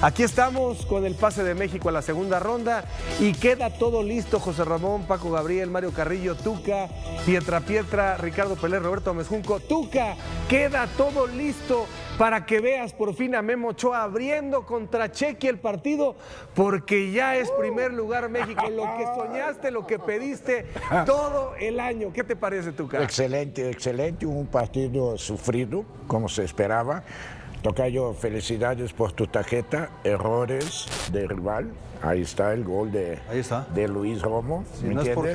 Aquí estamos con el pase de México a la segunda ronda y queda todo listo. José Ramón, Paco Gabriel, Mario Carrillo, Tuca, Pietra, Ricardo Pelé, Roberto Mezcunco. Tuca, queda todo listo para que veas por fin a Memo Ochoa abriendo contra Chequi el partido, porque ya es primer lugar México, lo que soñaste, lo que pediste todo el año. ¿Qué te parece, Tuca? Excelente, excelente, un partido sufrido, como se esperaba. Tocayo, felicidades por tu tarjeta, errores de rival. Ahí está el gol de Luis Romo. Si no es por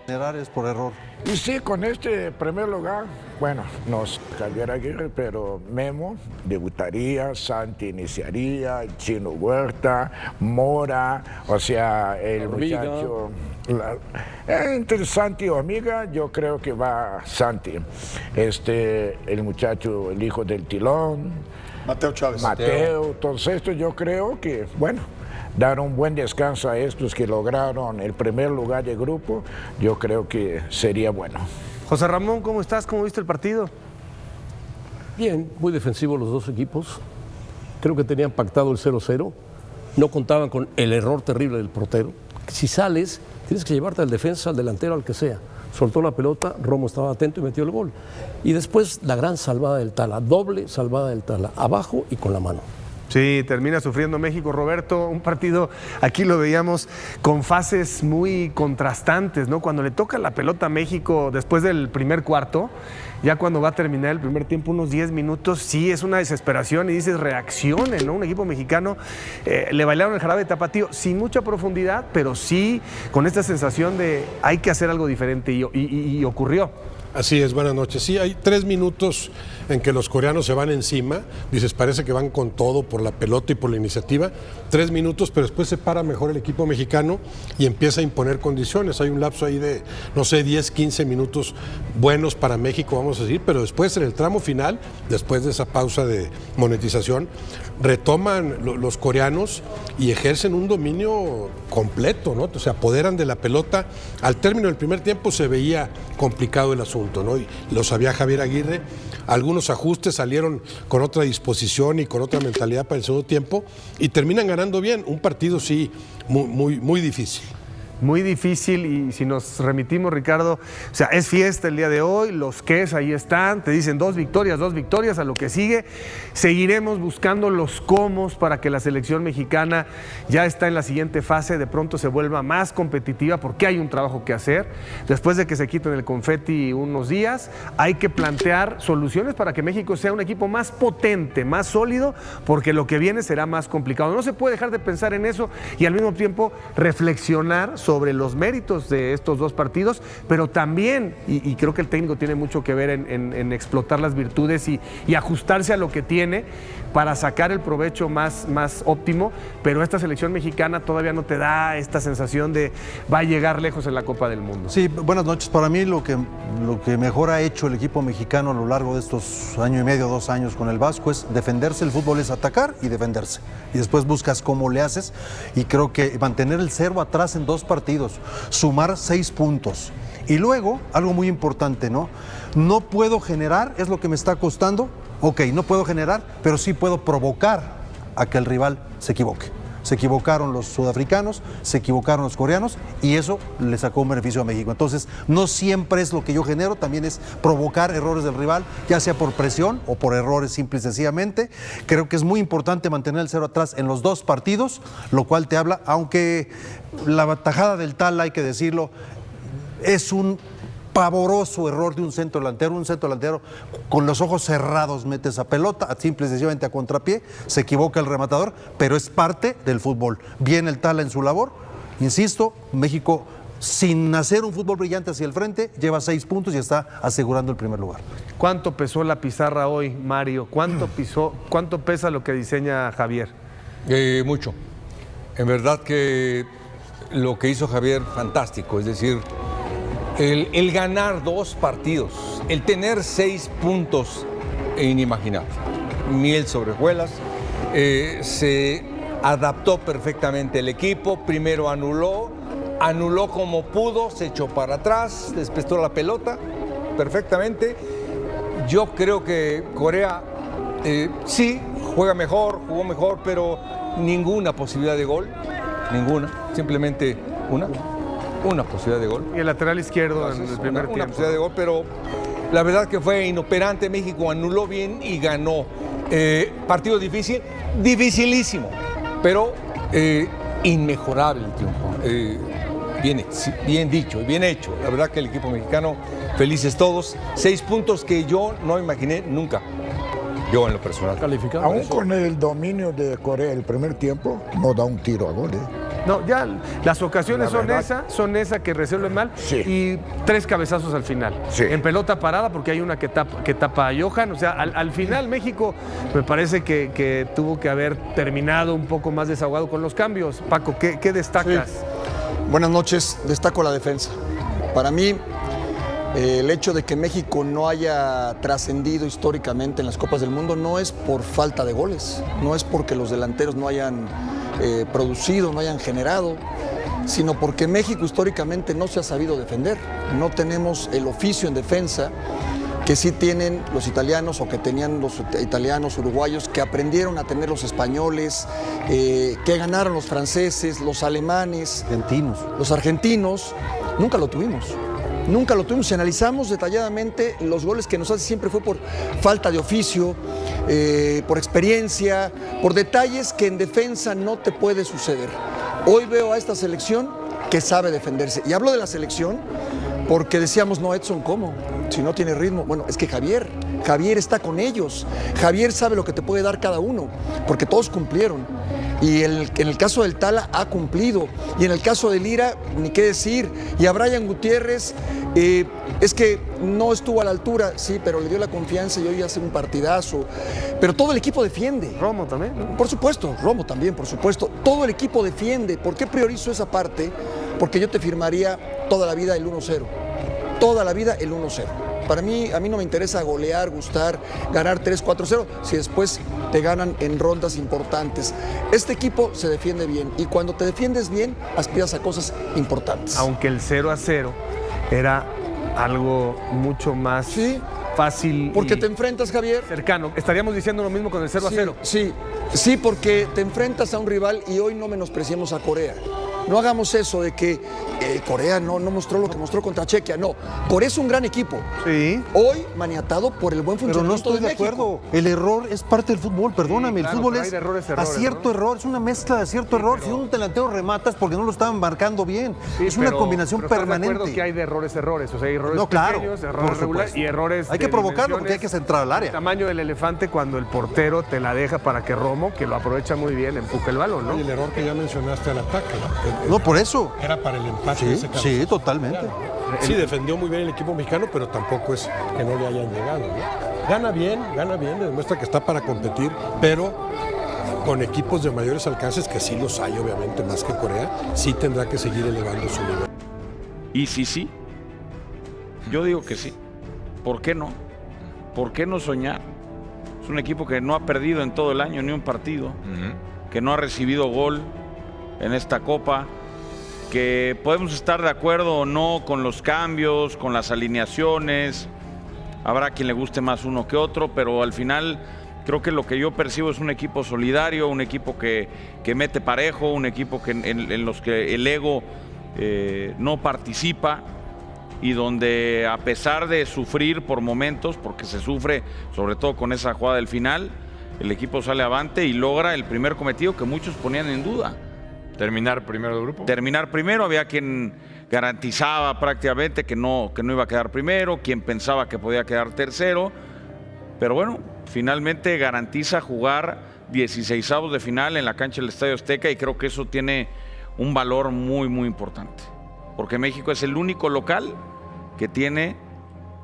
generar, es por error. Y sí, con este primer lugar, bueno, nos Javier Aguirre, pero Memo debutaría, Santi iniciaría, Chino Huerta, Mora, o sea, el muchacho. Entre Santi o Amiga, yo creo que va Santi. El muchacho, el hijo del Tilón. Mateo Chávez. Mateo. Entonces, esto yo creo que, bueno, dar un buen descanso a estos que lograron el primer lugar de grupo, yo creo que sería bueno. José Ramón, ¿cómo estás? ¿Cómo viste el partido? Bien, muy defensivos los dos equipos. Creo que tenían pactado el 0-0. No contaban con el error terrible del portero. Si sales, tienes que llevarte al defensa, al delantero, al que sea. Soltó la pelota, Romo estaba atento y metió el gol. Y después la gran salvada del Tala, doble salvada del Tala, abajo y con la mano. Sí, termina sufriendo México, Roberto, un partido, aquí lo veíamos, con fases muy contrastantes, ¿no? Cuando le toca la pelota a México después del primer cuarto, ya cuando va a terminar el primer tiempo, unos 10 minutos, sí, es una desesperación y dices, reaccione, ¿no? Un equipo mexicano, le bailaron el jarabe tapatío, sin mucha profundidad, pero sí con esta sensación de hay que hacer algo diferente y ocurrió. Así es, buenas noches. Sí, hay 3 minutos en que los coreanos se van encima, dices, parece que van con todo por la pelota y por la iniciativa, 3 minutos, pero después se para mejor el equipo mexicano y empieza a imponer condiciones. Hay un lapso ahí de, no sé, 10, 15 minutos buenos para México, vamos a decir, pero después en el tramo final, después de esa pausa de monetización, retoman los coreanos y ejercen un dominio completo, ¿no? O sea, apoderan de la pelota. Al término del primer tiempo se veía complicado el asunto, ¿no? Y lo sabía Javier Aguirre. Algunos ajustes salieron con otra disposición y con otra mentalidad para el segundo tiempo y terminan ganando bien. Un partido, sí, muy difícil. Muy difícil, y si nos remitimos, Ricardo, o sea, es fiesta el día de hoy, los Ques ahí están, te dicen 2 victorias, a lo que sigue. Seguiremos buscando los comos para que la selección mexicana ya está en la siguiente fase, de pronto se vuelva más competitiva, porque hay un trabajo que hacer. Después de que se quiten el confeti unos días, hay que plantear soluciones para que México sea un equipo más potente, más sólido, porque lo que viene será más complicado. No se puede dejar de pensar en eso y al mismo tiempo reflexionar sobre los méritos de estos 2 partidos, pero también, y creo que el técnico tiene mucho que ver en explotar las virtudes y ajustarse a lo que tiene para sacar el provecho más óptimo, pero esta selección mexicana todavía no te da esta sensación de va a llegar lejos en la Copa del Mundo. Sí, buenas noches. Para mí lo que mejor ha hecho el equipo mexicano a lo largo de estos año y medio, 2 años con el Vasco es defenderse. El fútbol es atacar y defenderse. Y después buscas cómo le haces, y creo que mantener el 0 atrás en 2 partidos, sumar 6 puntos. Y luego, algo muy importante, ¿no? No puedo generar, es lo que me está costando. Ok, no puedo generar, pero sí puedo provocar a que el rival se equivoque. Se equivocaron los sudafricanos, se equivocaron los coreanos, y eso le sacó un beneficio a México. Entonces, no siempre es lo que yo genero, también es provocar errores del rival, ya sea por presión o por errores simple y sencillamente. Creo que es muy importante mantener el 0 atrás en los 2 partidos, lo cual te habla, aunque la tajada del Tala, hay que decirlo, es un pavoroso error de un centro delantero con los ojos cerrados mete esa pelota, simple y sencillamente a contrapié, se equivoca el rematador, pero es parte del fútbol. Viene el Tala en su labor, insisto, México, sin hacer un fútbol brillante hacia el frente, lleva 6 puntos y está asegurando el primer lugar. ¿Cuánto pesó la pizarra hoy, Mario? ¿Cuánto pesa lo que diseña Javier? Mucho. En verdad que lo que hizo Javier, fantástico, es decir, el ganar 2 partidos, el tener 6 puntos, inimaginable. Miel sobre hojuelas, se adaptó perfectamente el equipo, primero anuló como pudo, se echó para atrás, despestó la pelota perfectamente. Yo creo que Corea sí juega mejor, jugó mejor, pero ninguna posibilidad de gol. Ninguna. Simplemente una posibilidad de gol. Y el lateral izquierdo en el primer Una tiempo. posibilidad de gol, pero la verdad que fue inoperante. México anuló bien y ganó. Partido difícil, dificilísimo, pero inmejorable el triunfo. Bien dicho, bien hecho. La verdad que el equipo mexicano, felices todos. 6 puntos que yo no imaginé nunca. Yo en lo personal. Calificado. Aún con el dominio de Corea el primer tiempo, no da un tiro a gol. No, ya las ocasiones La son verdad. esas que resuelven mal Sí. y 3 cabezazos al final. Sí. En pelota parada porque hay una que tapa a Johan. O sea, al final México me parece que tuvo que haber terminado un poco más desahogado con los cambios. Paco, ¿qué destacas? Sí. Buenas noches, destaco la defensa. Para mí, el hecho de que México no haya trascendido históricamente en las Copas del Mundo no es por falta de goles, no es porque los delanteros no hayan producido, no hayan generado, sino porque México históricamente no se ha sabido defender. No tenemos el oficio en defensa que sí tienen los italianos o que tenían los italianos, uruguayos, que aprendieron a tener los españoles, que ganaron los franceses, los alemanes, Argentinos. los argentinos. Nunca lo tuvimos. Nunca lo tuvimos. Si analizamos detalladamente, los goles que nos hace siempre fue por falta de oficio, por experiencia, por detalles que en defensa no te puede suceder. Hoy veo a esta selección que sabe defenderse. Y hablo de la selección porque decíamos, no, Edson, ¿cómo? Si no tiene ritmo. Bueno, es que Javier está con ellos. Javier sabe lo que te puede dar cada uno, porque todos cumplieron. Y en el caso del Tala ha cumplido. Y en el caso de Lira, ni qué decir. Y a Brian Gutiérrez, es que no estuvo a la altura, sí, pero le dio la confianza y hoy hace un partidazo. Pero todo el equipo defiende. Romo también, ¿no? Por supuesto, Romo también, por supuesto. Todo el equipo defiende. ¿Por qué priorizo esa parte? Porque yo te firmaría toda la vida el 1-0. Toda la vida el 1-0. Para mí, a mí no me interesa golear, gustar, ganar 3-4-0, si después te ganan en rondas importantes. Este equipo se defiende bien y cuando te defiendes bien, aspiras a cosas importantes. Aunque el 0-0 era algo mucho más fácil Porque y te enfrentas, Javier. cercano. Estaríamos diciendo lo mismo con el 0-0. Sí, porque te enfrentas a un rival y hoy no menospreciemos a Corea. No hagamos eso de que Corea no mostró lo que mostró contra Chequia. No, Corea es un gran equipo. Sí. Hoy maniatado por el buen Pero no funcionamiento estoy de México. acuerdo. El error es parte del fútbol, perdóname. Sí, claro, el fútbol pero hay es de errores, acierto, ¿no? error. Es una mezcla de acierto, error. Si un delantero rematas porque no lo estaban marcando bien. Sí, es una pero- combinación pero ¿estás de acuerdo permanente. que hay de errores. O sea, hay errores No, claro, pequeños, errores por regulares supuesto. y errores Hay que de provocarlo porque hay que dimensiones. centrar al El área. tamaño del elefante cuando el portero te la deja para que Romo, que lo aprovecha muy bien, empuja el balón, ¿no? Y el error que ya mencionaste al ataque. No, por eso. Era para el empate. Sí, de ese cabezazo. sí, totalmente. Sí, defendió muy bien el equipo mexicano, pero tampoco es que no le hayan llegado, ¿no? Gana bien, demuestra que está para competir, pero con equipos de mayores alcances, que sí los hay, obviamente, más que Corea, sí tendrá que seguir elevando su nivel. Y sí. Yo digo que sí. ¿Por qué no? ¿Por qué no soñar? Es un equipo que no ha perdido en todo el año ni un partido, que no ha recibido gol en esta Copa, que podemos estar de acuerdo o no con los cambios, con las alineaciones. Habrá quien le guste más uno que otro, pero al final creo que lo que yo percibo es un equipo solidario, un equipo que mete parejo, un equipo que en los que el ego no participa y donde a pesar de sufrir por momentos, porque se sufre sobre todo con esa jugada del final, el equipo sale avante y logra el primer cometido que muchos ponían en duda. ¿Terminar primero del grupo? Terminar primero, había quien garantizaba prácticamente que no iba a quedar primero, quien pensaba que podía quedar tercero, pero bueno, finalmente garantiza jugar 16avos de final en la cancha del Estadio Azteca y creo que eso tiene un valor muy, muy importante, porque México es el único local que tiene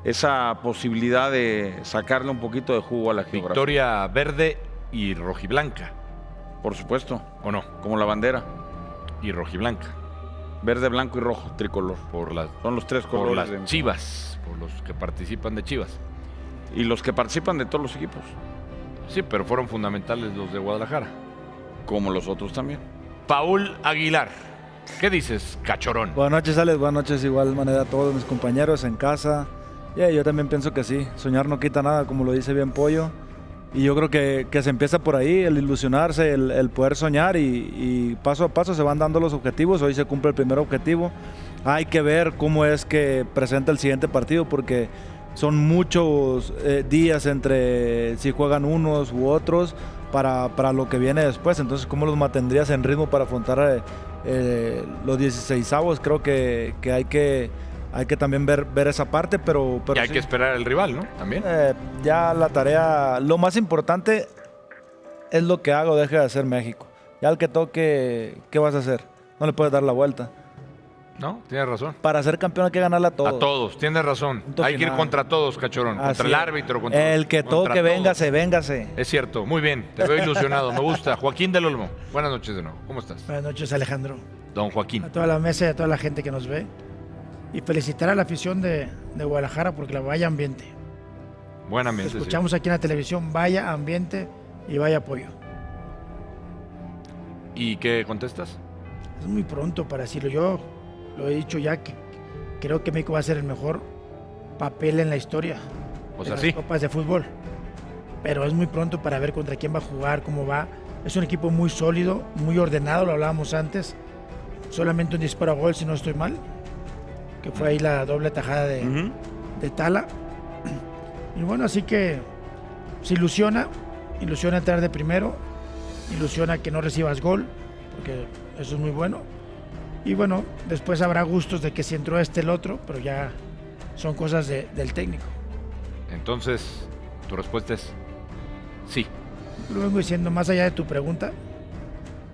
esa posibilidad de sacarle un poquito de jugo a la geografía. Victoria verde y rojiblanca, Por supuesto, ¿o no? como la bandera, Y rojiblanca, verde, blanco y rojo, tricolor. Son los tres por colores. las Chivas, por los que participan de Chivas. Y los que participan de todos los equipos, Sí, pero fueron fundamentales los de Guadalajara. como los otros también. Paul Aguilar, ¿qué dices, cachorón? Buenas noches, Alex. Buenas noches, igual manera a todos mis compañeros en casa. Yo también pienso que sí. Soñar no quita nada, como lo dice bien Pollo. Y yo creo que se empieza por ahí, el ilusionarse, el poder soñar y paso a paso se van dando los objetivos. Hoy se cumple el primer objetivo. Hay que ver cómo es que presenta el siguiente partido porque son muchos días entre si juegan unos u otros para lo que viene después. Entonces, ¿cómo los mantendrías en ritmo para afrontar los 16avos? Creo que hay que también ver esa parte, pero Y hay sí. que esperar al rival, ¿no? También. Ya la tarea, lo más importante es lo que haga o deje de hacer México. Ya al que toque, ¿qué vas a hacer? No le puedes dar la vuelta. No, tienes razón. Para ser campeón hay que ganarle a todos. A todos, tienes razón. Punto Hay que ir final. contra todos, Cachorón. Así Contra el es. árbitro, contra El que contra toque, todos. véngase. Es cierto, muy bien. Te veo ilusionado, me gusta. Joaquín del Olmo. Buenas noches de nuevo. ¿Cómo estás? Buenas noches, Alejandro. Don Joaquín. A toda la mesa y a toda la gente que nos ve. Y felicitar a la afición de Guadalajara porque la vaya ambiente. Buen ambiente. Escuchamos aquí en la televisión, vaya ambiente y vaya apoyo. ¿Y qué contestas? Es muy pronto para decirlo. Yo lo he dicho ya que creo que México va a ser el mejor papel en la historia O de sea, las sí. copas de fútbol. Pero es muy pronto para ver contra quién va a jugar, cómo va. Es un equipo muy sólido, muy ordenado, lo hablábamos antes. Solamente un disparo a gol, si no estoy mal. Que fue ahí la doble tajada de Tala. Y bueno, así que se ilusiona entrar de primero, ilusiona que no recibas gol, porque eso es muy bueno. Y bueno, después habrá gustos de que si entró el otro, pero ya son cosas del técnico. Entonces, tu respuesta es sí. Lo vengo diciendo más allá de tu pregunta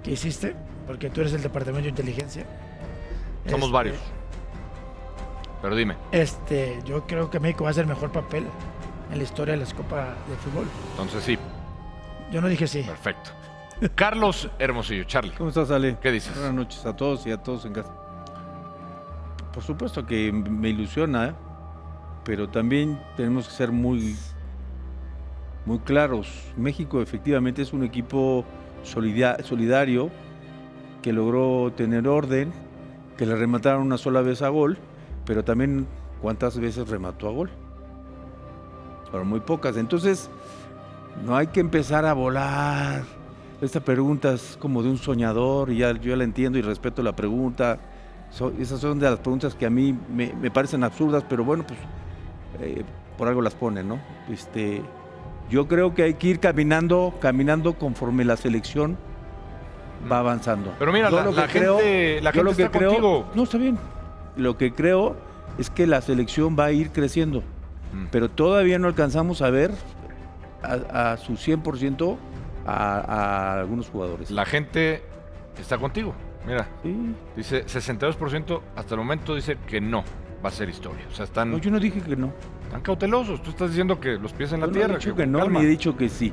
que hiciste, porque tú eres el departamento de inteligencia. Somos varios. Pero dime. Yo creo que México va a hacer el mejor papel en la historia de las copas de fútbol. Entonces sí. Yo no dije sí. Perfecto. Carlos Hermosillo, Charlie. ¿Cómo estás, Ale? ¿Qué dices? Buenas noches a todos y a todos en casa. Por supuesto que me ilusiona, pero también tenemos que ser muy claros. México efectivamente es un equipo solidario que logró tener orden, que le remataron una sola vez a gol, pero también ¿cuántas veces remató a gol? Fueron muy pocas. Entonces, no hay que empezar a volar. Esta pregunta es como de un soñador y yo ya la entiendo y respeto la pregunta. Esas son de las preguntas que a mí me parecen absurdas, pero bueno, pues por algo las ponen, ¿no? Yo creo que hay que ir caminando conforme la selección va avanzando. Pero mira, Yo la lo que gente está contigo. No, está bien. Lo que creo es que la selección va a ir creciendo, pero todavía no alcanzamos a ver a su 100% a algunos jugadores. La gente está contigo. Mira, Sí. dice 62% hasta el momento dice que no va a ser historia. O sea, están, No, yo no dije que no. están cautelosos. Tú estás diciendo que los pies en la Yo tierra. no he dicho que que no, calma. ni he dicho que sí.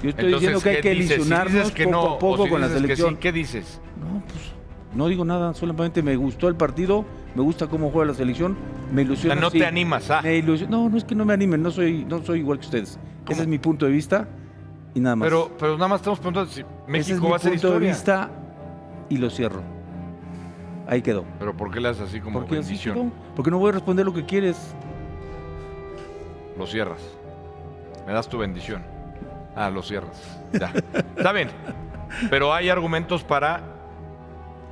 Yo estoy Entonces, diciendo que hay ¿qué que dices? Si ilusionarnos dices que poco no, a poco o si con la dices que selección. sí, ¿qué dices? No, pues no digo nada, solamente me gustó el partido, me gusta cómo juega la selección, me O ilusiona. sea, no sí. te animas, No es que no me animen, no soy igual que ustedes. Ese es mi punto de vista y nada más. Pero nada más estamos preguntando si Ese es México mi va a ser punto de historia. vista y lo cierro. Ahí quedó. Pero ¿por qué le haces así como ¿Por qué así bendición? quedó? Porque no voy a responder lo que quieres. Lo cierras. Me das tu bendición. Lo cierras. Ya. Está bien. Pero hay argumentos para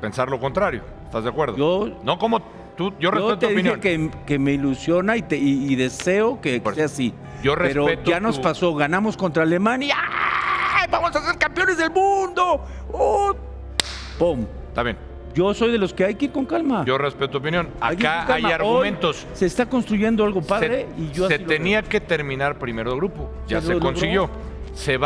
pensar lo contrario. ¿Estás de acuerdo? No como tú. Yo respeto te tu opinión. dije que me ilusiona y deseo que sea así. Yo Pero respeto ya nos tu- pasó, ganamos contra Alemania. ¡Ay, vamos a ser campeones del mundo! ¡Oh! ¡Pum! Está bien. Yo soy de los que hay que ir con calma. Yo respeto tu opinión. Hay que ir Acá con hay calma. argumentos. Hoy se está construyendo algo padre y yo se así lo tenía que terminar primero de grupo. Ya Se se logró. consiguió. Se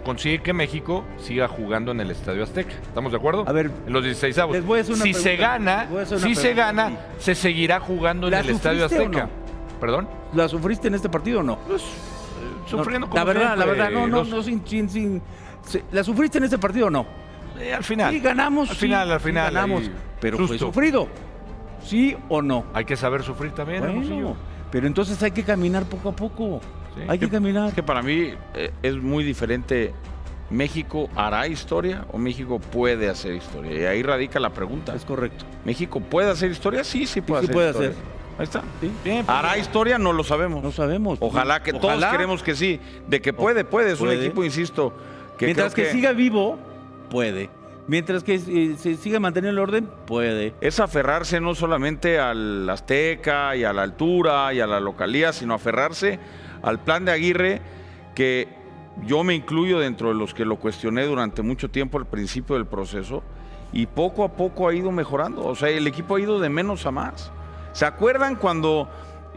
consigue que México siga jugando en el Estadio Azteca. ¿Estamos de acuerdo? A ver, en los 16avos. les voy a hacer una Si se pregunta. gana, Les voy a hacer una si se pregunta gana, a ti. se seguirá jugando en ¿La el Estadio sufriste o Azteca. no? ¿Perdón? ¿La sufriste en este partido o no? Sufriendo No, como la verdad, siempre, no, ¿la sufriste en este partido o no? Al final. Sí, ganamos. Al sí, final, sí, ganamos. ahí, Pero fue susto. sufrido. ¿Sí o no? Hay que saber sufrir también, Hermosillo. Bueno, pero entonces hay que caminar poco a poco. Sí. Hay que caminar. Es que para mí es muy diferente. ¿México hará historia o México puede hacer historia? Y ahí radica la pregunta. Es correcto. ¿México puede hacer historia? Sí, sí puede Sí hacer puede historia. hacer. Ahí está. Sí, bien, pues, ¿Hará historia? No lo sabemos. No sabemos. Ojalá que todos queremos que sí. De que puede. Es un equipo, insisto, que mientras creo que siga vivo, puede. Mientras que se siga manteniendo el orden, puede. es aferrarse no solamente al Azteca y a la altura y a la localía, sino aferrarse al plan de Aguirre, que yo me incluyo dentro de los que lo cuestioné durante mucho tiempo al principio del proceso, y poco a poco ha ido mejorando. O sea, el equipo ha ido de menos a más. ¿Se acuerdan cuando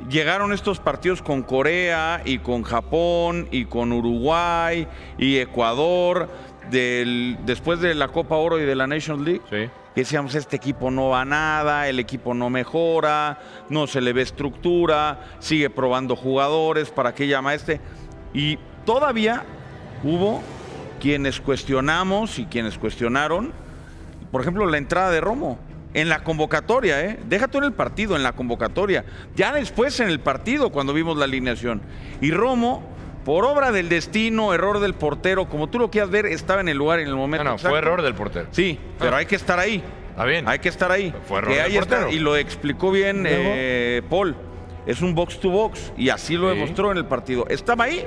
llegaron estos partidos con Corea y con Japón y con Uruguay y Ecuador después de la Copa Oro y de la Nations League? Sí. Que decíamos, este equipo no va a nada, el equipo no mejora, no se le ve estructura, sigue probando jugadores, ¿para qué llama este? Y todavía hubo quienes cuestionamos y quienes cuestionaron, por ejemplo, la entrada de Romo en la convocatoria, deja tú en el partido, en la convocatoria, ya después en el partido cuando vimos la alineación. Y Romo, por obra del destino, error del portero, como tú lo quieras ver, estaba en el lugar en el momento exacto. Fue error del portero. Sí, pero hay que estar ahí. Está bien. Hay que estar ahí. Fue error que del ahí está, portero. y lo explicó bien Paul. Es un box to box y así lo demostró en el partido. Estaba ahí,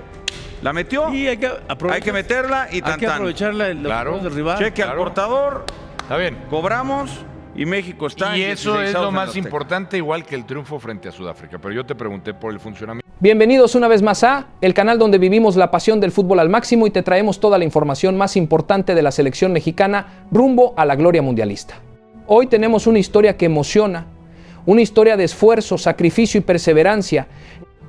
la metió. Y hay que meterla y tan hay que aprovechar los errores del rival. Cheque al portador. Está bien. Cobramos y México está Y en eso es 16avos lo en más Azteca. importante, igual que el triunfo frente a Sudáfrica. Pero yo te pregunté por el funcionamiento. Bienvenidos una vez más a el canal donde vivimos la pasión del fútbol al máximo y te traemos toda la información más importante de la selección mexicana rumbo a la gloria mundialista. Hoy tenemos una historia que emociona, una historia de esfuerzo, sacrificio y perseverancia,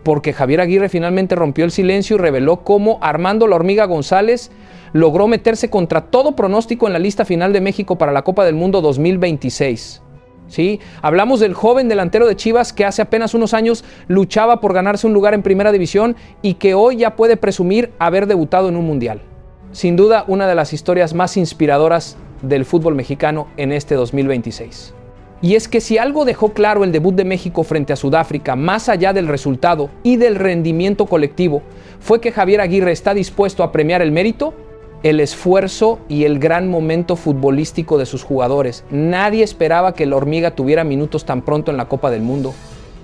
porque Javier Aguirre finalmente rompió el silencio y reveló cómo Armando La Hormiga González logró meterse contra todo pronóstico en la lista final de México para la Copa del Mundo 2026. ¿Sí? Hablamos del joven delantero de Chivas que hace apenas unos años luchaba por ganarse un lugar en Primera División y que hoy ya puede presumir haber debutado en un mundial. Sin duda, una de las historias más inspiradoras del fútbol mexicano en este 2026. Y es que si algo dejó claro el debut de México frente a Sudáfrica, más allá del resultado y del rendimiento colectivo, fue que Javier Aguirre está dispuesto a premiar el mérito, el esfuerzo y el gran momento futbolístico de sus jugadores. Nadie esperaba que La Hormiga tuviera minutos tan pronto en la Copa del Mundo.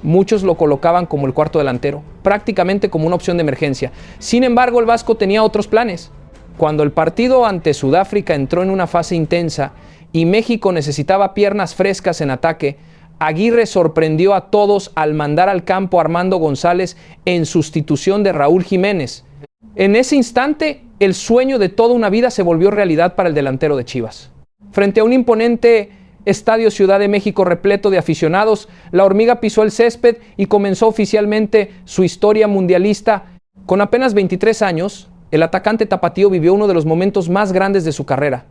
Muchos lo colocaban como el cuarto delantero, prácticamente como una opción de emergencia. Sin embargo, el vasco tenía otros planes. Cuando el partido ante Sudáfrica entró en una fase intensa y México necesitaba piernas frescas en ataque, Aguirre sorprendió a todos al mandar al campo a Armando González en sustitución de Raúl Jiménez. En ese instante, el sueño de toda una vida se volvió realidad para el delantero de Chivas. Frente a un imponente Estadio Ciudad de México repleto de aficionados, La Hormiga pisó el césped y comenzó oficialmente su historia mundialista. Con apenas 23 años, el atacante tapatío vivió uno de los momentos más grandes de su carrera.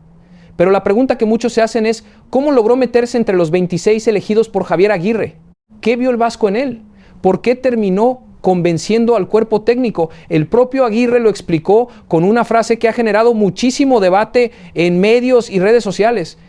Pero la pregunta que muchos se hacen es, ¿cómo logró meterse entre los 26 elegidos por Javier Aguirre? ¿Qué vio el vasco en él? ¿Por qué terminó convenciendo al cuerpo técnico? El propio Aguirre lo explicó con una frase que ha generado muchísimo debate en medios y redes sociales.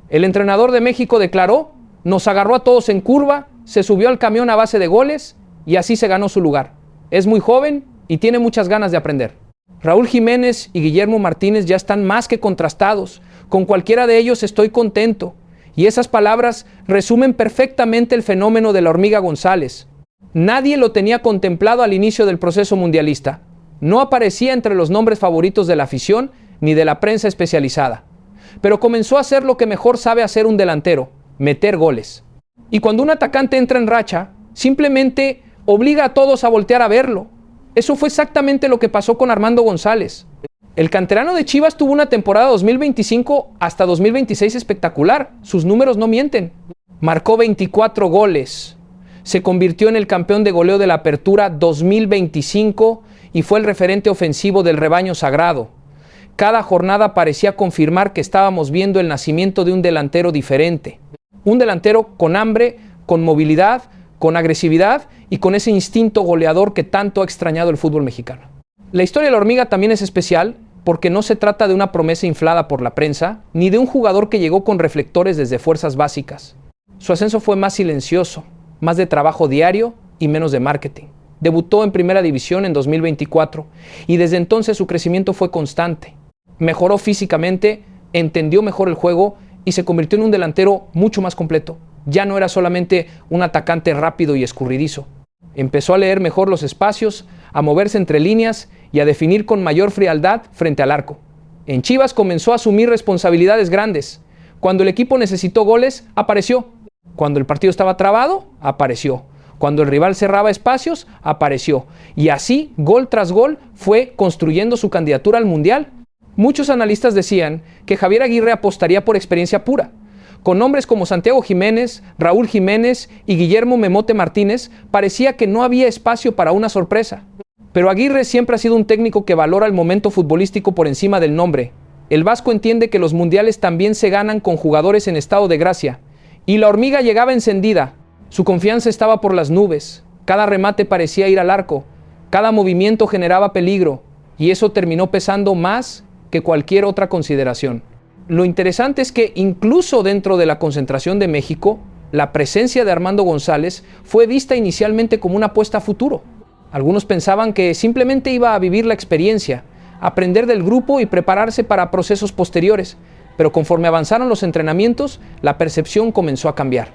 El entrenador de México declaró, nos agarró a todos en curva, se subió al camión a base de goles y así se ganó su lugar. Es muy joven y tiene muchas ganas de aprender. Raúl Jiménez y Guillermo Martínez ya están más que contrastados. Con cualquiera de ellos estoy contento. Y esas palabras resumen perfectamente el fenómeno de La Hormiga González. Nadie lo tenía contemplado al inicio del proceso mundialista. No aparecía entre los nombres favoritos de la afición ni de la prensa especializada. Pero comenzó a hacer lo que mejor sabe hacer un delantero, meter goles. Y cuando un atacante entra en racha, simplemente obliga a todos a voltear a verlo. Eso fue exactamente lo que pasó con Armando González. El canterano de Chivas tuvo una temporada 2025 hasta 2026 espectacular. Sus números no mienten. Marcó 24 goles. Se convirtió en el campeón de goleo de la Apertura 2025 y fue el referente ofensivo del rebaño sagrado. Cada jornada parecía confirmar que estábamos viendo el nacimiento de un delantero diferente. Un delantero con hambre, con movilidad, con agresividad y con ese instinto goleador que tanto ha extrañado el fútbol mexicano. La historia de La Hormiga también es especial porque no se trata de una promesa inflada por la prensa, ni de un jugador que llegó con reflectores desde fuerzas básicas. Su ascenso fue más silencioso, más de trabajo diario y menos de marketing. Debutó en Primera División en 2024 y desde entonces su crecimiento fue constante. Mejoró físicamente, entendió mejor el juego y se convirtió en un delantero mucho más completo. Ya no era solamente un atacante rápido y escurridizo. Empezó a leer mejor los espacios, a moverse entre líneas y a definir con mayor frialdad frente al arco. En Chivas comenzó a asumir responsabilidades grandes. Cuando el equipo necesitó goles, apareció. Cuando el partido estaba trabado, apareció. Cuando el rival cerraba espacios, apareció. Y así, gol tras gol, fue construyendo su candidatura al Mundial. Muchos analistas decían que Javier Aguirre apostaría por experiencia pura. Con nombres como Santiago Jiménez, Raúl Jiménez y Guillermo Memote Martínez, parecía que no había espacio para una sorpresa. Pero Aguirre siempre ha sido un técnico que valora el momento futbolístico por encima del nombre. El vasco entiende que los mundiales también se ganan con jugadores en estado de gracia. Y la hormiga llegaba encendida. Su confianza estaba por las nubes. Cada remate parecía ir al arco. Cada movimiento generaba peligro. Y eso terminó pesando más que cualquier otra consideración. Lo interesante es que incluso dentro de la concentración de México, la presencia de Armando González fue vista inicialmente como una apuesta a futuro. Algunos pensaban que simplemente iba a vivir la experiencia, aprender del grupo y prepararse para procesos posteriores, pero conforme avanzaron los entrenamientos, la percepción comenzó a cambiar.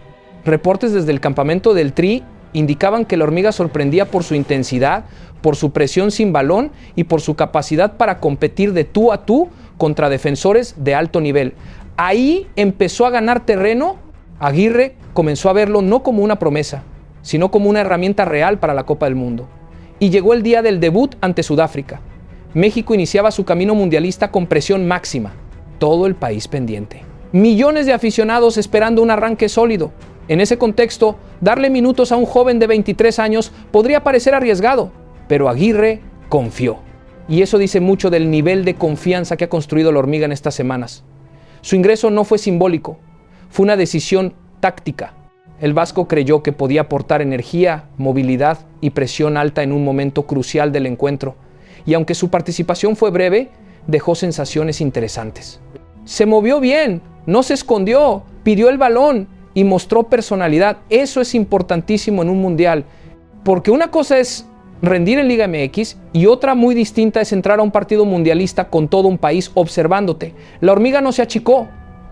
Reportes desde el campamento del Tri indicaban que la hormiga sorprendía por su intensidad, por su presión sin balón y por su capacidad para competir de tú a tú contra defensores de alto nivel. Ahí empezó a ganar terreno. Aguirre comenzó a verlo no como una promesa, sino como una herramienta real para la Copa del Mundo. Y llegó el día del debut ante Sudáfrica. México iniciaba su camino mundialista con presión máxima. Todo el país pendiente. Millones de aficionados esperando un arranque sólido. En ese contexto, darle minutos a un joven de 23 años podría parecer arriesgado, pero Aguirre confió. Y eso dice mucho del nivel de confianza que ha construido la hormiga en estas semanas. Su ingreso no fue simbólico, fue una decisión táctica. El vasco creyó que podía aportar energía, movilidad y presión alta en un momento crucial del encuentro. Y aunque su participación fue breve, dejó sensaciones interesantes. Se movió bien, no se escondió, pidió el balón y mostró personalidad. Eso es importantísimo en un mundial, porque una cosa es rendir en Liga MX y otra muy distinta es entrar a un partido mundialista con todo un país observándote. La hormiga no se achicó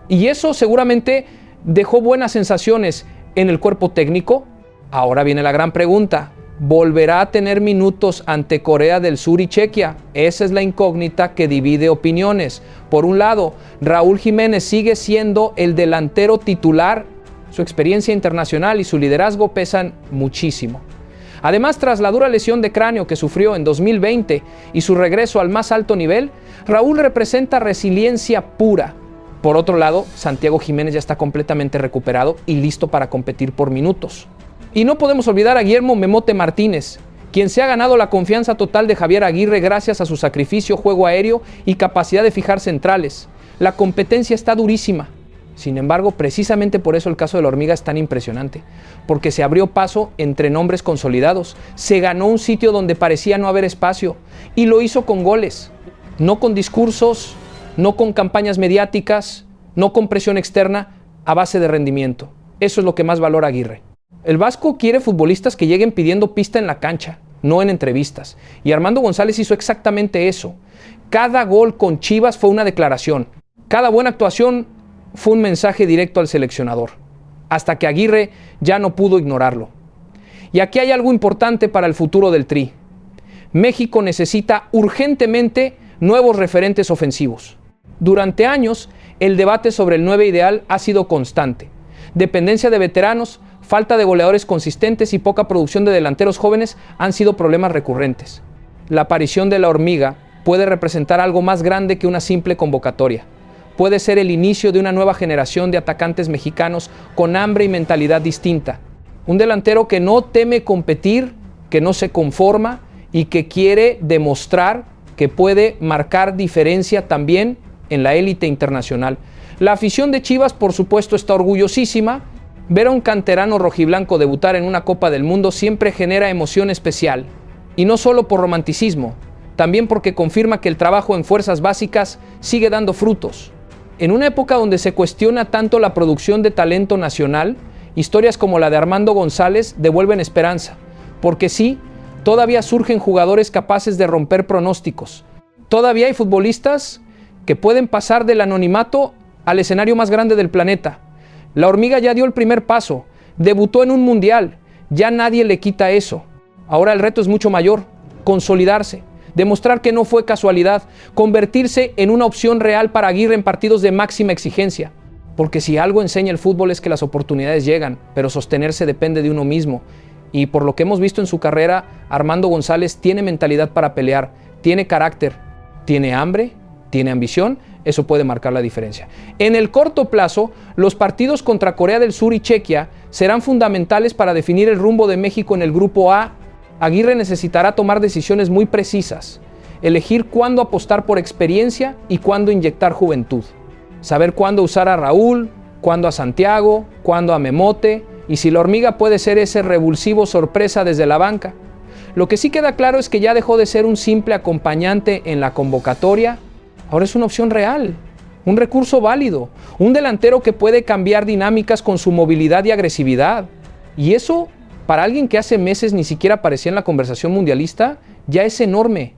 y eso seguramente dejó buenas sensaciones en el cuerpo técnico. Ahora viene la gran pregunta: ¿volverá a tener minutos ante Corea del Sur y Chequia? Esa es la incógnita que divide opiniones. Por un lado, Raúl Jiménez sigue siendo el delantero titular. Su experiencia internacional y su liderazgo pesan muchísimo. Además, tras la dura lesión de cráneo que sufrió en 2020 y su regreso al más alto nivel, Raúl representa resiliencia pura. Por otro lado, Santiago Jiménez ya está completamente recuperado y listo para competir por minutos. Y no podemos olvidar a Guillermo Memote Martínez, quien se ha ganado la confianza total de Javier Aguirre gracias a su sacrificio, juego aéreo y capacidad de fijar centrales. La competencia está durísima. Sin embargo, precisamente por eso el caso de la hormiga es tan impresionante, porque se abrió paso entre nombres consolidados, se ganó un sitio donde parecía no haber espacio y lo hizo con goles, no con discursos, no con campañas mediáticas, no con presión externa, a base de rendimiento. Eso es lo que más valora Aguirre. El vasco quiere futbolistas que lleguen pidiendo pista en la cancha, no en entrevistas, y Armando González hizo exactamente eso. Cada gol con Chivas fue una declaración, cada buena actuación fue un mensaje directo al seleccionador, hasta que Aguirre ya no pudo ignorarlo. Y aquí hay algo importante para el futuro del Tri. México necesita urgentemente nuevos referentes ofensivos. Durante años, el debate sobre el 9 ideal ha sido constante. Dependencia de veteranos, falta de goleadores consistentes y poca producción de delanteros jóvenes han sido problemas recurrentes. La aparición de la hormiga puede representar algo más grande que una simple convocatoria. Puede ser el inicio de una nueva generación de atacantes mexicanos con hambre y mentalidad distinta. Un delantero que no teme competir, que no se conforma y que quiere demostrar que puede marcar diferencia también en la élite internacional. La afición de Chivas, por supuesto, está orgullosísima. Ver a un canterano rojiblanco debutar en una Copa del Mundo siempre genera emoción especial. Y no solo por romanticismo, también porque confirma que el trabajo en fuerzas básicas sigue dando frutos. En una época donde se cuestiona tanto la producción de talento nacional, historias como la de Armando González devuelven esperanza, porque sí, todavía surgen jugadores capaces de romper pronósticos. Todavía hay futbolistas que pueden pasar del anonimato al escenario más grande del planeta. La hormiga ya dio el primer paso, debutó en un mundial, ya nadie le quita eso. Ahora el reto es mucho mayor, consolidarse, demostrar que no fue casualidad, convertirse en una opción real para Aguirre en partidos de máxima exigencia. Porque si algo enseña el fútbol es que las oportunidades llegan, pero sostenerse depende de uno mismo. Y por lo que hemos visto en su carrera, Armando González tiene mentalidad para pelear, tiene carácter, tiene hambre, tiene ambición, eso puede marcar la diferencia. En el corto plazo, los partidos contra Corea del Sur y Chequia serán fundamentales para definir el rumbo de México en el Grupo A. Aguirre necesitará tomar decisiones muy precisas, elegir cuándo apostar por experiencia y cuándo inyectar juventud, saber cuándo usar a Raúl, cuándo a Santiago, cuándo a Memote, y si la hormiga puede ser ese revulsivo sorpresa desde la banca. Lo que sí queda claro es que ya dejó de ser un simple acompañante en la convocatoria, ahora es una opción real, un recurso válido, un delantero que puede cambiar dinámicas con su movilidad y agresividad. Y eso, para alguien que hace meses ni siquiera aparecía en la conversación mundialista, ya es enorme.